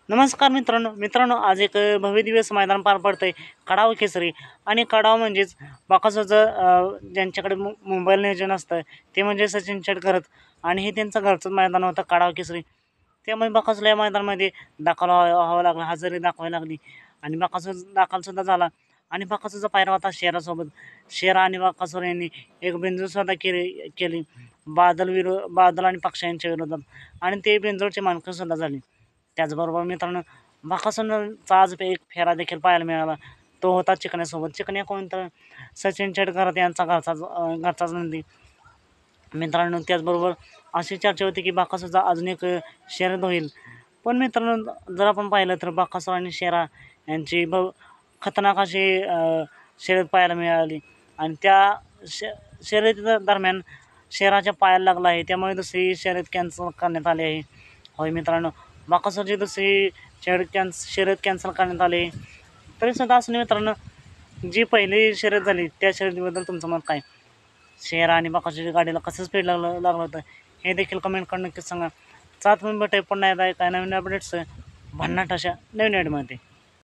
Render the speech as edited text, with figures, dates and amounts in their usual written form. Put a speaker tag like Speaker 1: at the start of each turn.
Speaker 1: नमस्कार मित्रांनो आज एक भव्य दिवस मैदान पार पडतंय कडाव केसरी. आणि कडाव म्हणजेच बाकासुरचं ज्यांच्याकडे मोबाईल नियोजन असतं ते म्हणजे सचिन शेटकरच. आणि हे त्यांचं घरचं मैदान होतं कडाव केसरी. त्यामुळे बाकासूरला या मैदानामध्ये दाखल व्हावं लागलं, हजेरी दाखवावी लागली. आणि बाकासूर दाखलसुद्धा झाला. आणि बाकासूरचा पायरा होता शेरासोबत. शेरा आणि बाकासूर यांनी एक बिनजोडसुद्धा केली बादल आणि पक्ष यांच्या विरोधात. आणि ते बिनजोडचे मानकरीसुद्धा झाले. त्याचबरोबर मित्रांनो, बाकासूरचा आज एक फेरा देखील पाहायला मिळाला. तो होता चिकण्यासोबत. चिकण्या कोण तर सचिन शेटकर यांचा घरचाच नंदी. मित्रांनो, त्याचबरोबर अशी चर्चा होती की बाकासूरचा अजून एक शर्यत होईल. पण मित्रांनो, जर आपण पाहिलं तर बाकासूर आणि शेरा यांची खतरनाक अशी शर्यत पाहायला मिळाली. आणि त्या शर्यती दरम्यान शेराच्या पायाला लागला आहे, त्यामुळे दुसरी शर्यत कॅन्सल करण्यात आली आहे. होय मित्रांनो, बाकासूरची दुसरी शर्यत कॅन्सल करण्यात आली. तरीसुद्धा असं नाही मित्रांनो, जी पहिली शर्यत झाली त्या शर्यतीबद्दल तुमचं मत काय? शेरा आणि बाकासूरच्या गाडीला कसं स्पीड लागलं होतं हे देखील कमेंट करून नक्कीच सांगा. 7 मिनिट पुन्हा येत आहे काय नवीन अपडेट्स भन्नाट अशा नवीन ॲडमध्ये.